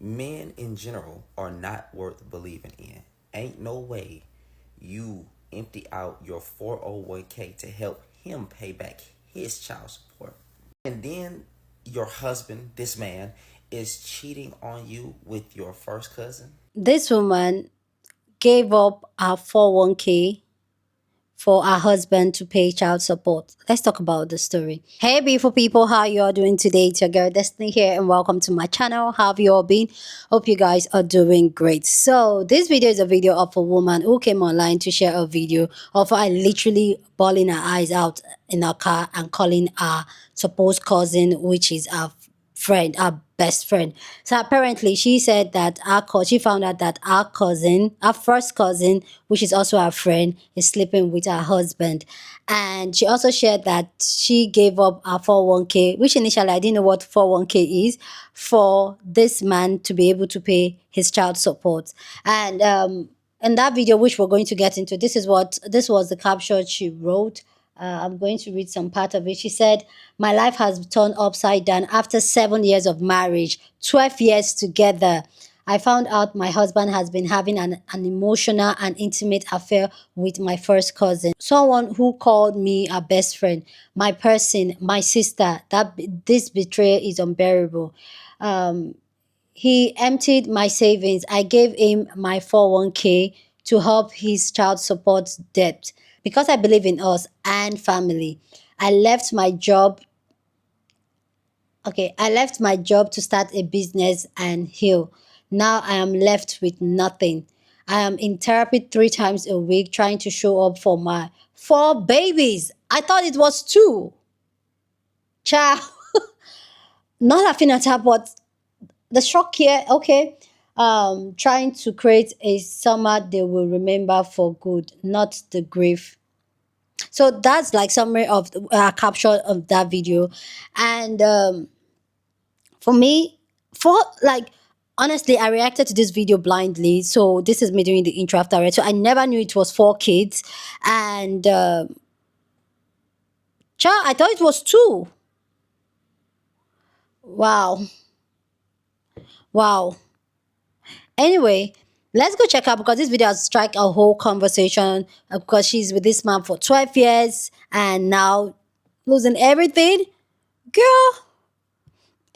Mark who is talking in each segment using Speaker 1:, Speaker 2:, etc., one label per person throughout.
Speaker 1: Men in general are not worth believing in. Ain't no way you empty out your 401k to help him pay back his child support. And then your husband, this man, is cheating on you with your first cousin.
Speaker 2: This woman gave up her 401k for her husband to pay child support. Let's talk about the story. Hey beautiful people, how you all doing today? It's your girl Destiny here and welcome to my channel. How have you all been? Hope you guys are doing great. So this video is a video of a woman who came online to share a video of her literally bawling her eyes out in her car and calling her supposed cousin, which is her friend, our best friend. So apparently she said that she found out that our cousin, our first cousin, which is also our friend, is sleeping with her husband. And she also shared that she gave up her 401k, which initially I didn't know what 401k is, for this man to be able to pay his child support. And in that video, which we're going to get into, this was the caption she wrote. I'm going to read some part of it. She said, "My life has turned upside down after 7 years of marriage, 12 years together. I found out my husband has been having an emotional and intimate affair with my first cousin, someone who called me a best friend, my person, my sister. This betrayal is unbearable. He emptied my savings. I gave him my 401k to help his child support debt. Because I believe in us and family, I left my job. Okay, I left my job to start a business and heal. Now I am left with nothing. I am in therapy 3 times a week trying to show up for my 4 babies. I thought it was 2. Child, not laughing at her, but the shock here, okay. Trying to create a summer they will remember for good, not the grief. So that's like summary of caption of that video. And for me, for like honestly, I reacted to this video blindly. So this is me doing the intro after it. So I never knew it was 4 kids. And child, I thought it was 2. Wow. Wow. Anyway, let's go check out because this video has struck a whole conversation because she's with this man for 12 years and now losing everything. Girl.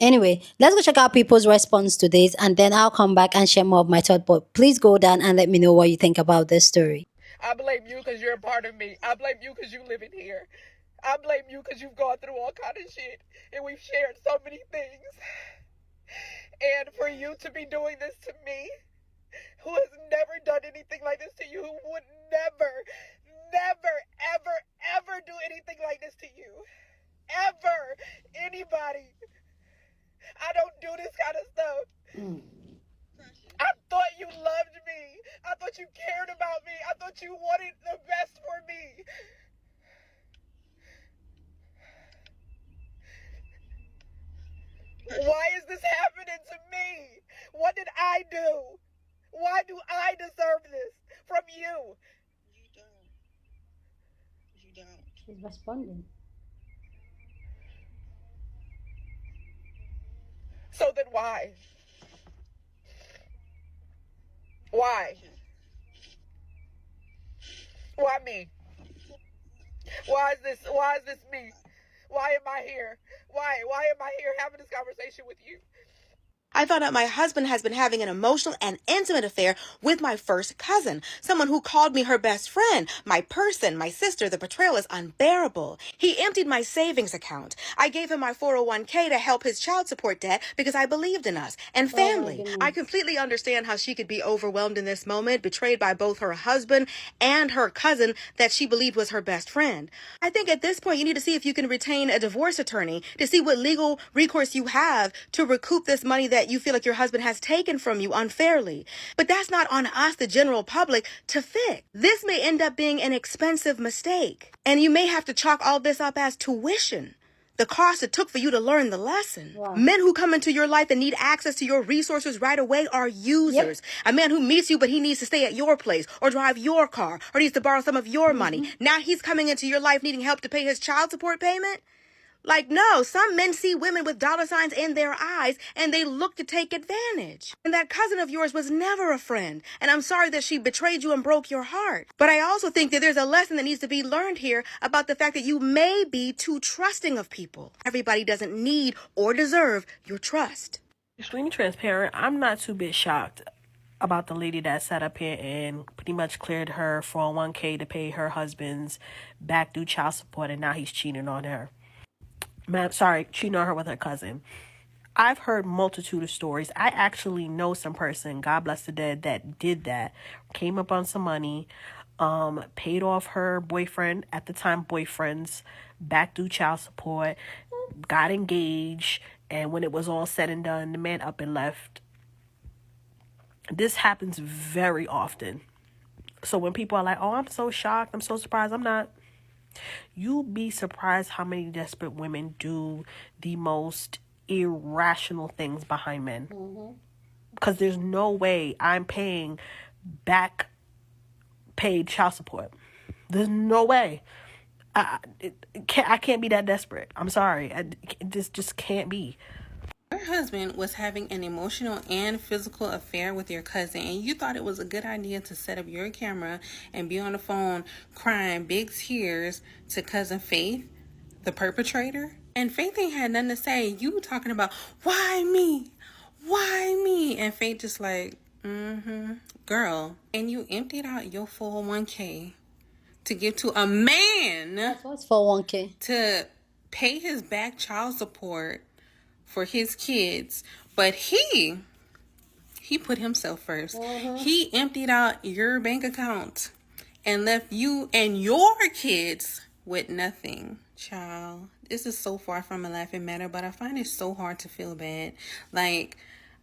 Speaker 2: Anyway, let's go check out people's response to this and then I'll come back and share more of my thought. But please go down and let me know what you think about this story.
Speaker 3: I blame you because you're a part of me. I blame you because you live in here. I blame you because you've gone through all kind of shit and we've shared so many things. And for you to be doing this to me, who has never done anything like this to you, who would never, ever, ever do anything like this to you. Ever. Anybody. I don't do this kind of stuff. I thought you loved me. I thought you cared about me. I thought you wanted the best for me. Why is this happening to me? What did I do? Why do I deserve this from you?
Speaker 4: You don't. You don't.
Speaker 2: She's responding.
Speaker 3: So then why? Why? Why me? Why is this me? Why am I here? Why am I here having this conversation with you?
Speaker 4: I found out my husband has been having an emotional and intimate affair with my first cousin, someone who called me her best friend, my person, my sister. The betrayal is unbearable. He emptied my savings account. I gave him my 401k to help his child support debt because I believed in us and family. I completely understand how she could be overwhelmed in this moment, betrayed by both her husband and her cousin that she believed was her best friend. I think at this point you need to see if you can retain a divorce attorney to see what legal recourse you have to recoup this money that you feel like your husband has taken from you unfairly. But that's not on us, the general public, to fix. This may end up being an expensive mistake, and you may have to chalk all this up as tuition. The cost it took for you to learn the lesson. Wow. Men who come into your life and need access to your resources right away are users. Yep. A man who meets you but he needs to stay at your place or drive your car or needs to borrow some of your money. Now he's coming into your life needing help to pay his child support payment. Like, no, some men see women with dollar signs in their eyes and they look to take advantage. And that cousin of yours was never a friend. And I'm sorry that she betrayed you and broke your heart. But I also think that there's a lesson that needs to be learned here about the fact that you may be too trusting of people. Everybody doesn't need or deserve your trust.
Speaker 5: Extremely transparent. I'm not too bit shocked about the lady that sat up here and pretty much cleared her 401k to pay her husband's back due child support, and now he's cheating on her. Cheating on her with her cousin. I've heard multitude of stories. I actually know some person, God bless the dead, that did that. Came up on some money, paid off her boyfriend, at the time boyfriend's back due child support, got engaged, and when it was all said and done, the man up and left. This happens very often. So when people are like, oh, I'm so shocked, I'm so surprised, I'm not. You'd be surprised how many desperate women do the most irrational things behind men. Because there's no way I'm paying back paid child support. There's no way. I can't be that desperate. I'm sorry. This just can't be.
Speaker 6: Your husband was having an emotional and physical affair with your cousin, and you thought it was a good idea to set up your camera and be on the phone crying big tears to cousin Faith, the perpetrator. And Faith ain't had nothing to say. You talking about, why me? Why me? And Faith just like, girl. And you emptied out your 401k to give to a man.
Speaker 2: That's what's 401k.
Speaker 6: To pay his back child support for his kids, but he put himself first. He emptied out your bank account and left you and your kids with nothing. Child, this is so far from a laughing matter, but I find it so hard to feel bad. Like,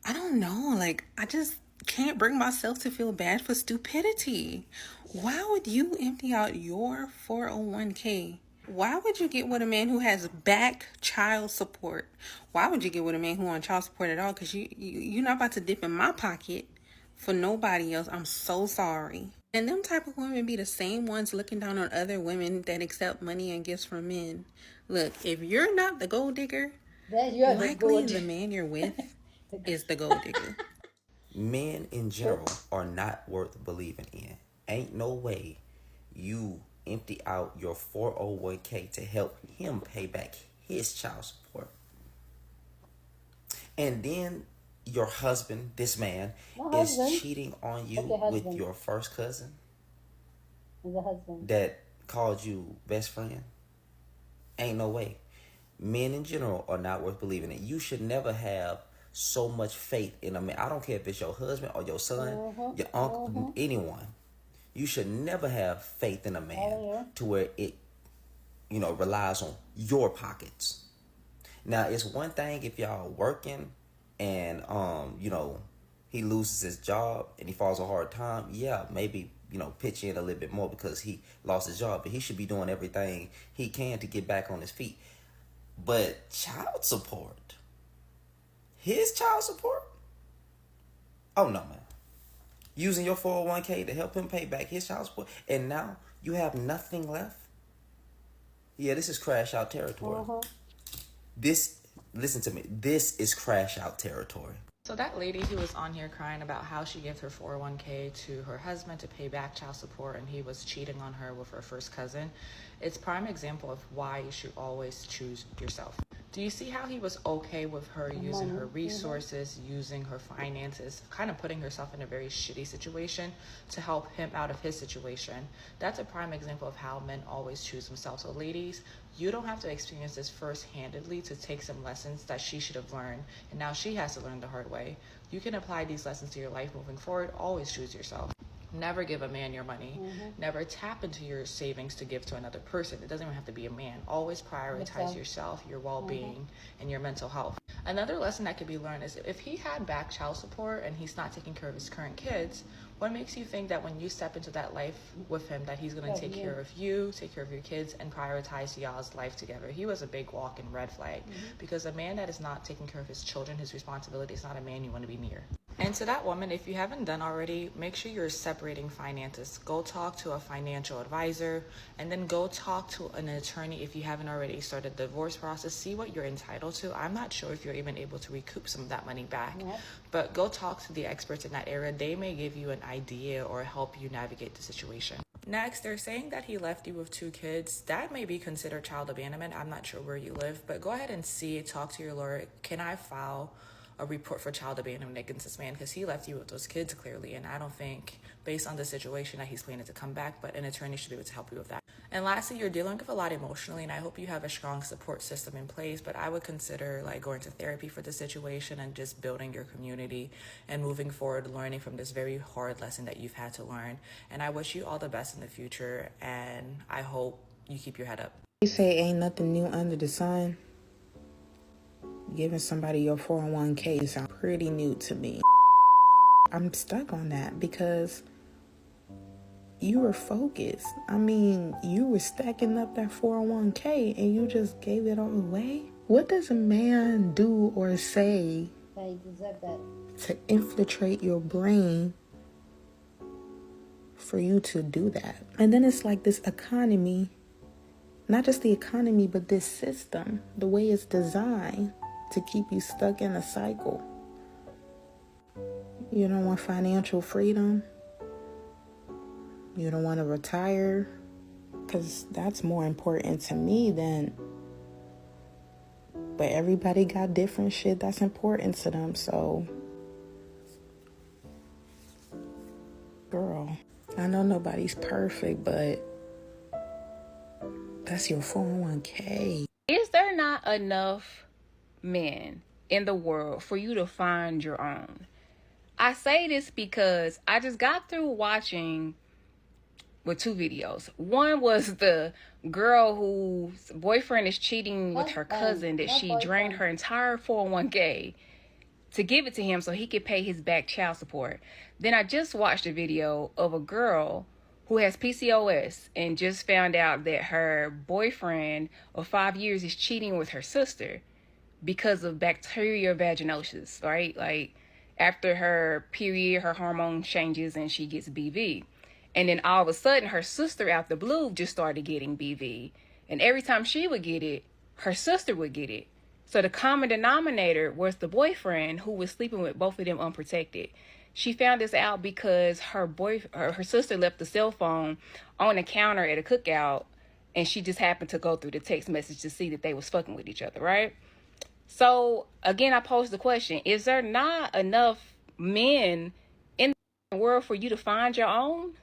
Speaker 6: I don't know, like, I just can't bring myself to feel bad for stupidity. Why would you empty out your 401k? Why would you get with a man who has back child support? Why would you get with a man who on child support at all? Because you're not about to dip in my pocket for nobody else. I'm so sorry. And them type of women be the same ones looking down on other women that accept money and gifts from men. Look, if you're not the gold digger, likely the man you're with is the gold digger.
Speaker 1: Men in general are not worth believing in. Ain't no way you empty out your 401k to help him pay back his child support. And then your husband, this man, is cheating on you with your first cousin that called you best friend. Ain't no way. Men in general are not worth believing in. You should never have so much faith in a man. I don't care if it's your husband or your son, your uncle, anyone. You should never have faith in a man to where it, relies on your pockets. Now, it's one thing if y'all working and, he loses his job and he falls a hard time. Yeah, maybe, pitch in a little bit more because he lost his job. But he should be doing everything he can to get back on his feet. But child support? His child support? Oh, no, man. Using your 401k to help him pay back his child support, and now you have nothing left? Yeah, this is crash out territory. Listen to me, this is crash out territory.
Speaker 7: So that lady who was on here crying about how she gave her 401k to her husband to pay back child support and he was cheating on her with her first cousin, it's prime example of why you should always choose yourself. Do you see how he was okay with her using her resources, using her finances, kind of putting herself in a very shitty situation to help him out of his situation? That's a prime example of how men always choose themselves. So ladies, you don't have to experience this first-handedly to take some lessons that she should have learned, and now she has to learn the hard way. You can apply these lessons to your life moving forward. Always choose yourself. Never give a man your money. Never tap into your savings to give to another person. It doesn't even have to be a man. Always prioritize yourself, your well-being, and your mental health. Another lesson that could be learned is if he had back child support and he's not taking care of his current kids, what makes you think that when you step into that life with him that he's going to take care of you, take care of your kids, and prioritize y'all's life together? He was a big walking red flag because a man that is not taking care of his children, his responsibility, is not a man you want to be near. And And to that woman, if you haven't done already, make sure you're separating finances. Go talk to a financial advisor, and then go talk to an attorney if you haven't already started the divorce process. See what you're entitled to. I'm not sure if you're even able to recoup some of that money back, but go talk to the experts in that area. They may give you an idea or help you navigate the situation. Next, they're saying that he left you with 2 kids. That may be considered child abandonment. I'm not sure where you live, but go ahead and talk to your lawyer. Can I file a report for child abandonment against this man? Because he left you with those kids clearly, and I don't think, based on the situation, that he's planning to come back, but an attorney should be able to help you with that. And lastly, you're dealing with a lot emotionally, and I hope you have a strong support system in place, but I would consider like going to therapy for the situation and just building your community and moving forward, learning from this very hard lesson that you've had to learn. And I wish you all the best in the future, and I hope you keep your head up.
Speaker 8: You say ain't nothing new under the sun. Giving somebody your 401k sounds pretty new to me. I'm stuck on that because you were focused. I mean, you were stacking up that 401k and you just gave it all away. What does a man do or say to infiltrate your brain for you to do that? And then it's like this economy, not just the economy, but this system, the way it's designed to keep you stuck in a cycle. You don't want financial freedom. You don't want to retire, because that's more important to me than, but everybody got different shit that's important to them. So, girl, I know nobody's perfect, but that's your 401k.
Speaker 9: Is there not enough men in the world for you to find your own? I say this because I just got through watching with 2 videos. One was the girl whose boyfriend is cheating with her cousin, that she drained her entire 401k to give it to him so he could pay his back child support. Then I just watched a video of a girl who has PCOS and just found out that her boyfriend of 5 years is cheating with her sister because of bacterial vaginosis, right? Like after her period, her hormone changes and she gets BV. And then all of a sudden, her sister out the blue just started getting BV. And every time she would get it, her sister would get it. So the common denominator was the boyfriend who was sleeping with both of them unprotected. She found this out because her sister left the cell phone on the counter at a cookout, and she just happened to go through the text message to see that they was fucking with each other, right? So again, I posed the question: is there not enough men in the world for you to find your own?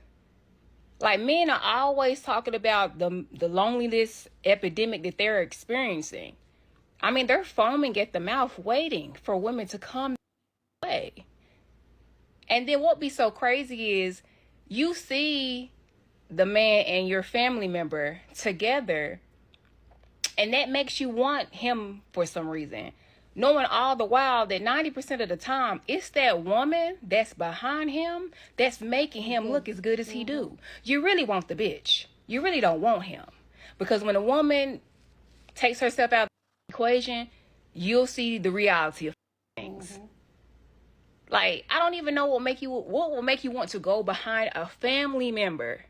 Speaker 9: Like, men are always talking about the loneliness epidemic that they're experiencing. I mean, they're foaming at the mouth waiting for women to come away. And then what be so crazy is you see the man and your family member together, and that makes you want him for some reason, knowing all the while that 90% of the time it's that woman that's behind him that's making him look as good as he do. You really want the bitch. You really don't want him, because when a woman takes herself out of the equation, you'll see the reality of things. Like, I don't even know what will make you want to go behind a family member.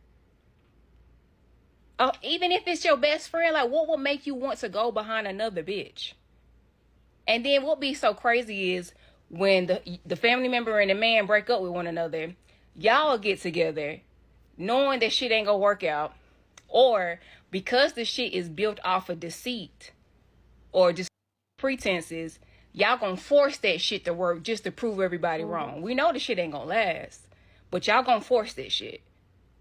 Speaker 9: Even if it's your best friend, like, what will make you want to go behind another bitch? And then what be so crazy is when the family member and the man break up with one another, y'all get together knowing that shit ain't gonna work out, or because the shit is built off of deceit or just pretenses, y'all gonna force that shit to work just to prove everybody wrong. We know the shit ain't gonna last, but y'all gonna force that shit.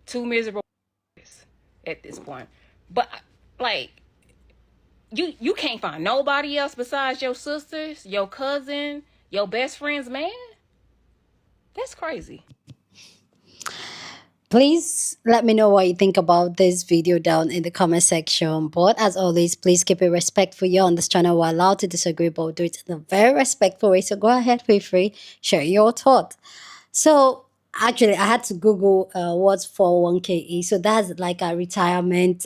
Speaker 9: 2 miserable at this point. But like, you can't find nobody else besides your sisters, your cousin, your best friend's man? That's crazy.
Speaker 2: Please let me know what you think about this video down in the comment section. But as always, please keep it respectful. You're on this channel. We're allowed to disagree, but do it in a very respectful way. So go ahead, feel free, share your thoughts. So actually, I had to Google what's 401k is. So that's like a retirement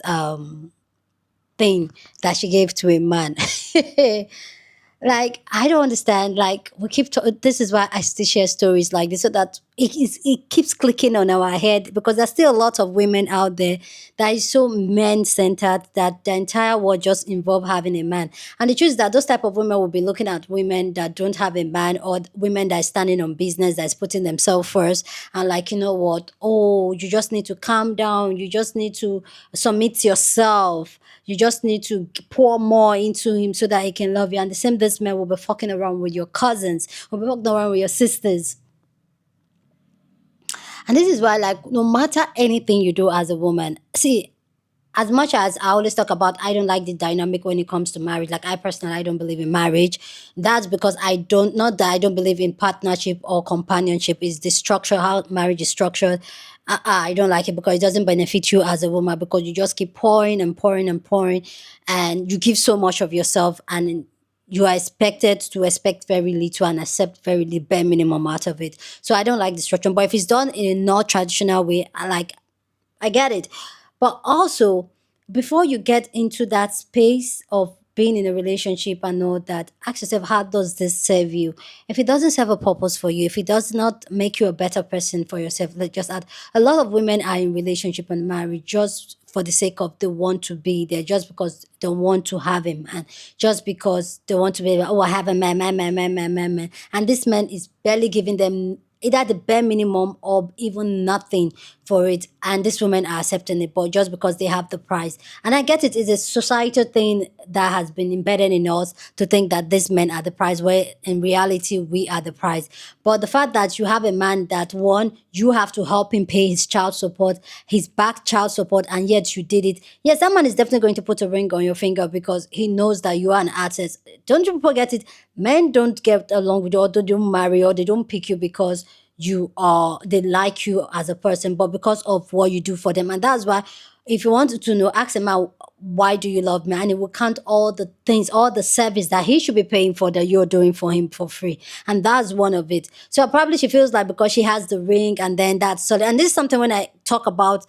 Speaker 2: thing that she gave to a man. Like, I don't understand. Like, we keep this is why I still share stories like this, so that it keeps clicking on our head, because there's still a lot of women out there that is so men centered that the entire world just involve having a man. And the truth is that those type of women will be looking at women that don't have a man, or women that are standing on business, that's putting themselves first, and like, you know what? Oh, you just need to calm down. You just need to submit yourself. You just need to pour more into him so that he can love you. And the same, this man will be fucking around with your cousins, will be fucking around with your sisters. And this is why, like, no matter anything you do as a woman, see, as much as I always talk about, I don't like the dynamic when it comes to marriage. Like, I personally, I don't believe in marriage. That's because I don't, not that I don't believe in partnership or companionship. Is the structure, how marriage is structured. I don't like it because it doesn't benefit you as a woman, because you just keep pouring and pouring and pouring, and you give so much of yourself, and you are expected to expect very little and accept very the bare minimum out of it. So I don't like the structure. But if it's done in a not traditional way, I get it. But also, before you get into that space of being in a relationship and all that, ask yourself, how does this serve you? If it doesn't serve a purpose for you, if it does not make you a better person for yourself, let's just add, a lot of women are in relationship and marriage just for the sake of they want to be there, just because they want to have him, and just because they want to be, oh, I have a man. And this man is barely giving them either the bare minimum or even nothing for it, and these women are accepting it, but just because they have the price. And I get it, it's a societal thing that has been embedded in us to think that these men are the price, where in reality we are the price. But the fact that you have a man that, one, you have to help him pay his child support, his back child support, and yet you did it. Yes, that man is definitely going to put a ring on your finger because he knows that you are an artist. Don't you forget it, men don't get along with you, or they don't marry, or they don't pick you because they like you as a person, but because of what you do for them. And that's why, if you wanted to know, ask him out, why do you love me? And he will count all the things, all the service that he should be paying for, that you're doing for him for free. And that's one of it. So probably she feels like because she has the ring, and then that's solid. And this is something, when I talk about,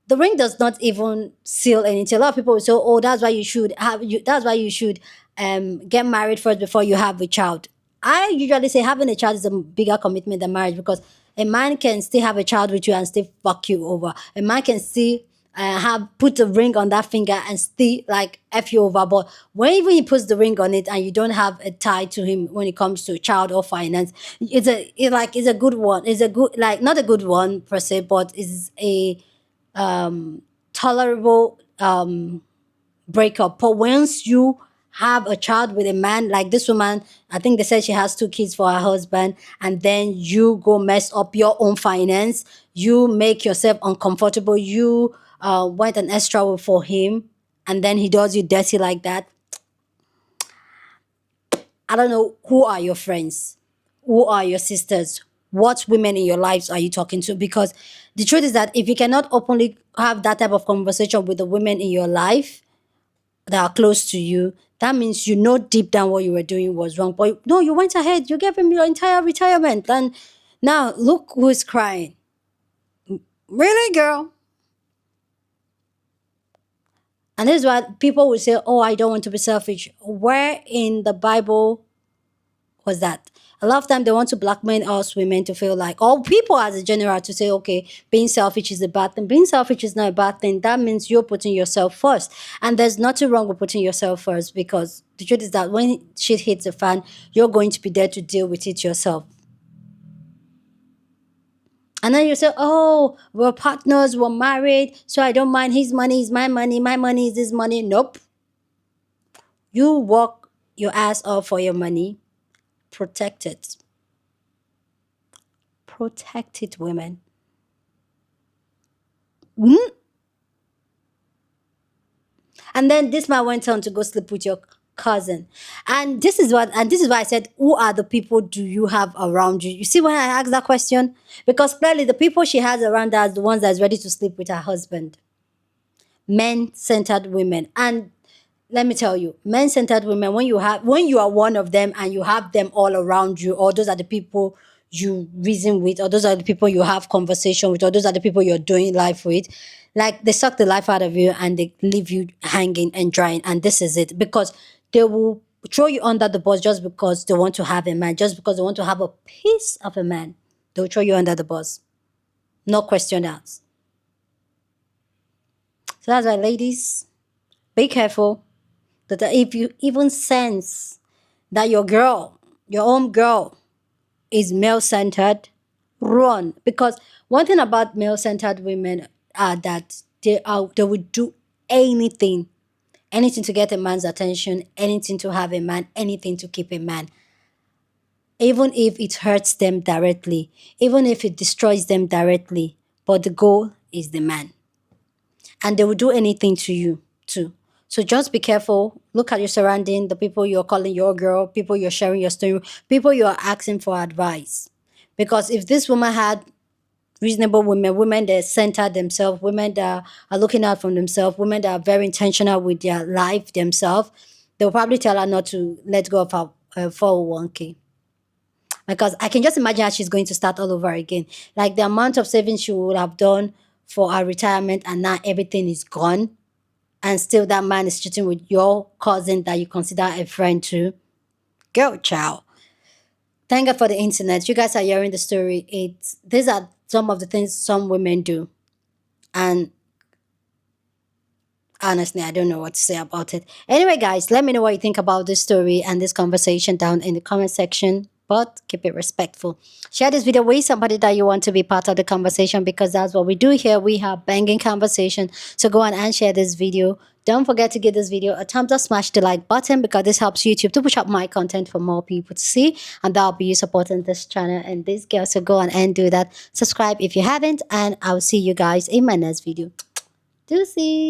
Speaker 2: the ring does not even seal anything. A lot of people will say, "Oh, that's why you should have you. That's why you should get married first before you have a child." I usually say having a child is a bigger commitment than marriage, because a man can still have a child with you and still fuck you over. A man can still have put a ring on that finger and still like f you over. But when even he puts the ring on it and you don't have a tie to him when it comes to child or finance, it's a good one. It's a good, like, not a good one per se, but it's a tolerable breakup. But once you have a child with a man, like this woman, I think they said she has 2 kids for her husband, and then you go mess up your own finance, you make yourself uncomfortable, you went an extra for him, and then he does you dirty like that. I don't know, who are your friends? Who are your sisters? What women in your lives are you talking to? Because the truth is that if you cannot openly have that type of conversation with the women in your life that are close to you, that means you know deep down what you were doing was wrong. But no, you went ahead, you gave him your entire retirement. And now look who's crying. Really, girl? And this is why people will say, oh, I don't want to be selfish. Where in the Bible was that? A lot of time they want to blackmail us women to feel like, or people as a general, to say, okay, being selfish is a bad thing. Being selfish is not a bad thing. That means you're putting yourself first. And there's nothing wrong with putting yourself first, because the truth is that when shit hits the fan, you're going to be there to deal with it yourself. And then you say, oh, we're partners, we're married, so I don't mind, his money is my money is his money. Nope. You work your ass off for your money. Protect it. Protect it, women. And then this man went on to go sleep with your cousin. And this is why I said, who are the people do you have around you? You see when I asked that question? Because clearly the people she has around her are the ones that's ready to sleep with her husband. Men-centered women. And let me tell you, men-centered women, when you are one of them and you have them all around you, or those are the people you reason with, or those are the people you have conversation with, or those are the people you're doing life with, like, they suck the life out of you and they leave you hanging and drying. And this is it, because they will throw you under the bus just because they want to have a man, just because they want to have a piece of a man. They'll throw you under the bus. No question asked. So that's why, ladies, be careful that if you even sense that your girl, your own girl, is male-centered, run. Because one thing about male-centered women are that they would do anything, anything to get a man's attention, anything to have a man, anything to keep a man. Even if it hurts them directly, even if it destroys them directly, but the goal is the man. And they will do anything to you too. So just be careful. Look at your surrounding, the people you're calling your girl, people you're sharing your story, people you are asking for advice. Because if this woman had reasonable women, women that center themselves, women that are looking out for themselves, women that are very intentional with their life themselves, they'll probably tell her not to let go of her 401k. Because I can just imagine how she's going to start all over again. Like the amount of savings she would have done for her retirement, and now everything is gone. And still that man is cheating with your cousin that you consider a friend too. Girl, child. Thank God for the internet. You guys are hearing the story. These are some of the things some women do. And honestly, I don't know what to say about it. Anyway, guys, let me know what you think about this story and this conversation down in the comment section. But keep it respectful. Share this video with somebody that you want to be part of the conversation, because that's what we do here. We have banging conversation. So go on and share this video. Don't forget to give this video a thumbs up, smash the like button, because this helps YouTube to push up my content for more people to see. And that'll be you supporting this channel and this girl. So go on and do that. Subscribe if you haven't. And I'll see you guys in my next video. Deuces.